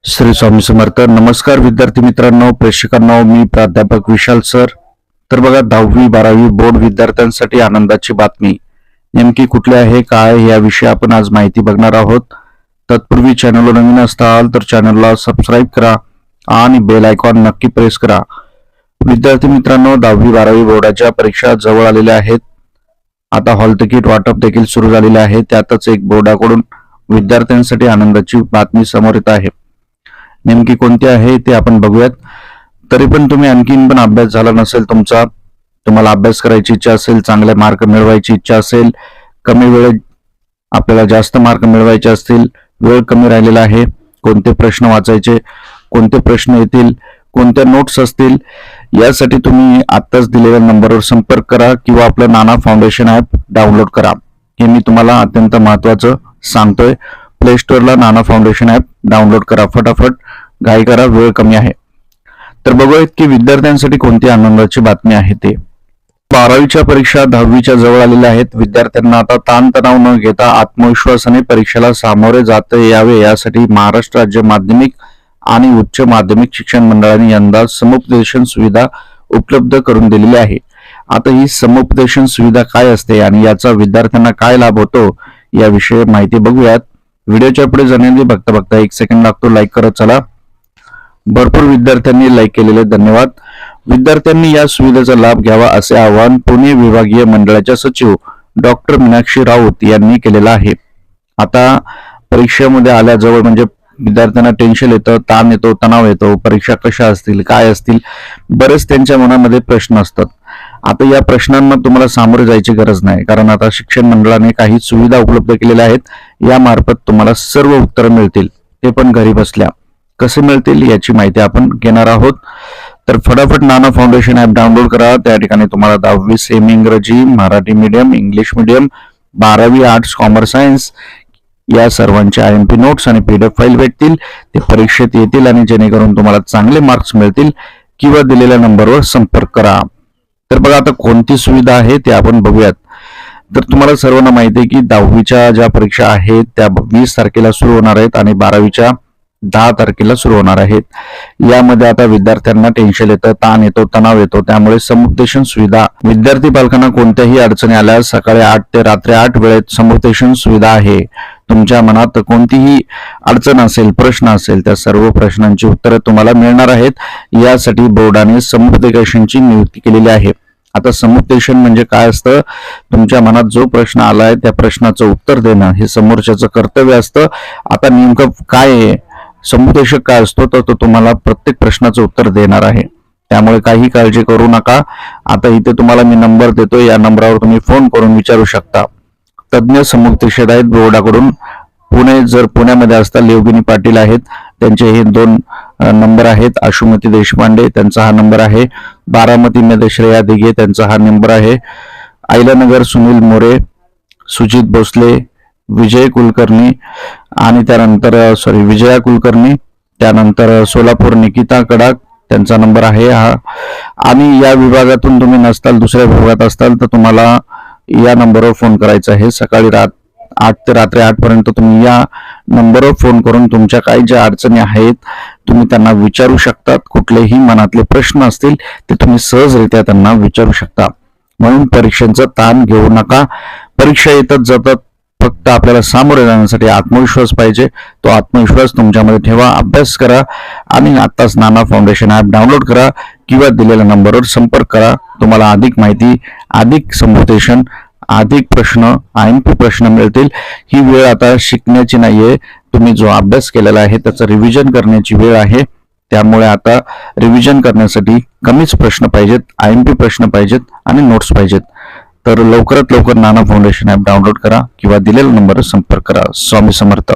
श्री स्वामी समर्थ. नमस्कार विद्यार्थी मित्रांनो, प्रेक्षकांनो, मी प्राध्यापक विशाल सर. तर बघा, 10वी-12वी बोर्ड विद्यार्थ्यांसाठी आनंदाची बातमी नेमकी कुठली आहे, काय याविषयी आपण आज माहिती बघणार आहोत. तत्पूर्वी चॅनलवर नवीन असाल तर चॅनलला सबस्क्राईब करा आणि बेल आयकॉन नक्की प्रेस करा. विद्यार्थी मित्रांनो, 10वी-12वी बोर्डाच्या परीक्षा जवळ आलेल्या आहेत. आता हॉल तिकीट वाटप देखील सुरू झालेले आहे. त्यातच एक बोर्डाकडून विद्यार्थ्यांसाठी आनंदाची बातमी समोर येत आहे. नेमकी कोणती आहे ते आपण बघूयात. तरी पण तुम्ही आणखीन पण अभ्यास झाला नसेल तुमचा, तुम्हाला अभ्यास करायची इच्छा असेल, चांगले मार्क मिळवायची इच्छा असेल, कमी वेळेत आपल्याला जास्त मार्क मिळवायचे असतील, वेळ कमी राहिलेला आहे, कोणते प्रश्न वाचायचे, कोणते प्रश्न येतील, कोणत्या नोट्स असतील, यासाठी तुम्ही आत्ताच दिलेल्या नंबरवर संपर्क करा किंवा आपलं नाना फाउंडेशन ऍप डाउनलोड करा. हे मी तुम्हाला अत्यंत महत्त्वाचं सांगतोय. प्ले स्टोअरला नाना फाउंडेशन ऍप डाउनलोड करा, फटाफट घाई करा, वेळ कमी आहे. तर बघूयात की विद्यार्थ्यांसाठी कोणती आनंदाची बातमी आहे ते. 12वीच्या परीक्षा 10वीच्या जवळ आलेल्या आहेत. विद्यार्थ्यांना आता ताणतणाव न घेता आत्मविश्वासाने परीक्षेला सामोरे जाता यावे यासाठी महाराष्ट्र राज्य माध्यमिक आणि उच्च माध्यमिक शिक्षण मंडळाने यंदा समुपदेशन सुविधा उपलब्ध करून दिलेली आहे. आता ही समुपदेशन सुविधा काय असते आणि याचा विद्यार्थ्यांना काय लाभ होतो याविषयी माहिती बघूयात. व्हिडिओच्या पुढे जाण्याआधी बघता बघता 1 सेकंड लागतो, लाईक करत चला. भरपूर विद्यार्थ्यांनी लाईक केलेले धन्यवाद. विद्यार्थ्यांनी या सुविधेचा लाभ घ्यावा असे आवाहन पुणे विभागीय मंडळाच्या सचिव डॉक्टर मीनाक्षी राऊत यांनी केलेलं आहे. आता परीक्षेमध्ये आल्याजवळ म्हणजे विद्यार्थ्यांना टेन्शन येतं, ताण येतो, तणाव येतो, परीक्षा कशा असतील, काय असतील, बरेच त्यांच्या मनामध्ये प्रश्न असतात. आता या प्रश्नांना तुम्हाला सामोरे जायची गरज नाही, कारण आता शिक्षण मंडळाने काही सुविधा उपलब्ध केलेल्या आहेत. यामार्फत तुम्हाला सर्व उत्तरं मिळतील, ते पण घरी बसल्या. कसे मिळतील याची माहिती आपण घेणार आहोत. तर फटाफट नाना फाउंडेशन ऍप डाउनलोड करा. त्या ठिकाणी तुम्हाला 10वी सेमी इंग्रजी, मराठी मीडियम, इंग्लिश मीडियम, 12वी आर्ट्स, कॉमर्स, सायन्स या सर्वांचे IMP नोट्स आणि PDF फाईल भेटतील. ते परीक्षेत येतील आणि जेणेकरून तुम्हाला चांगले मार्क्स मिळतील. किंवा दिलेल्या नंबरवर संपर्क करा. तर बघा, आता कोणती सुविधा आहे ते आपण बघूयात. तर तुम्हाला सर्वांना माहिती आहे की 10वीच्या ज्या परीक्षा आहेत त्या 20 तारखेला सुरू होणार आहेत आणि 12वीच्या 10 तारखेला सुरू होणार आहेत. यामध्ये आता विद्यार्थ्यांना टेन्शन येतं, ताण येतो, तणाव येतो. त्यामुळे समुपदेशन सुविधा, विद्यार्थी पालकांना कोणत्याही अडचणी आल्यास सकाळी 8 ते रात्री 8 वेळेत समुपदेशन सुविधा आहे. तुमच्या मनात कोणतीही अडचण असेल, प्रश्न असेल, त्या सर्व प्रश्नांची उत्तरे तुम्हाला मिळणार आहेत. यासाठी बोर्डाने समुपदेशनची नियुक्ती केलेली आहे. आता समुपदेशन म्हणजे काय असतं, तुमच्या मनात जो प्रश्न आलाय त्या प्रश्नाचं उत्तर देणं हे समोरच्याचं कर्तव्य असतं. आता नेमकं काय आहे, समुपदेशक काय असतो, तर तो तुम्हाला प्रत्येक प्रश्नाचं उत्तर देणार आहे. त्यामुळे काही काळजी करू नका. आता इथे तुम्हाला मी नंबर देतो, या नंबरवर तुम्ही फोन करून विचारू शकता. तज्ञ समुपदेशक आहेत बोर्डाकडून. पुणे, जर पुण्यामध्ये असताल योगिनी पाटील आहेत, त्यांचे हे 2 नंबर आहेत. आशुमती देशपांडे, त्यांचा हा नंबर आहे. बारामतीमध्ये श्रेया दिघे, त्यांचा हा नंबर आहे. आयलानगर सुनील मोरे, सुजित भोसले, विजय कुलकर्णी आणि त्यानंतर विजया कुलकर्णी, त्यानंतर सोलापूर निकिता कडाक, त्यांचा नंबर आहे हा. आणि या विभागातून तुम्ही नसताल, दुसऱ्या विभागात असताल, तर तुम्हाला या नंबरवर फोन करायचा आहे. सकाळी 8 ते रात्री 8 पर्यंत तुम्ही या नंबरवर फोन करून तुमच्या काही ज्या अडचणी आहेत तुम्ही त्यांना विचारू शकता. कुठलेही मनातले प्रश्न असतील ते तुम्ही सहजरित्या त्यांना विचारू शकता. म्हणून परीक्षेचा ताण घेऊ नका. परीक्षा येतात जातात, फक्त आपल्याला सामोरे जाण्यासाठी आत्मविश्वास पाहिजे. तो आत्मविश्वास तुमच्यामध्ये ठेवा, अभ्यास करा आणि आताच नाना फाउंडेशन ऍप डाउनलोड करा किंवा दिलेल्या नंबरवर संपर्क करा. तुम्हाला अधिक माहिती, अधिक समुपदेशन, अधिक प्रश्न, IMP प्रश्न मिळतील. ही वेळ आता शिकण्याची नाहीये, तुम्ही जो अभ्यास केलेला आहे त्याचं रिव्हिजन करण्याची वेळ आहे. त्यामुळे आता रिव्हिजन करण्यासाठी कमीच प्रश्न पाहिजेत, IMP प्रश्न पाहिजेत आणि नोट्स पाहिजेत. तर लवकरात लवकर नाना फाउंडेशन ऍप डाउनलोड करा किंवा दिलेल्या नंबरवर संपर्क करा. स्वामी समर्थ.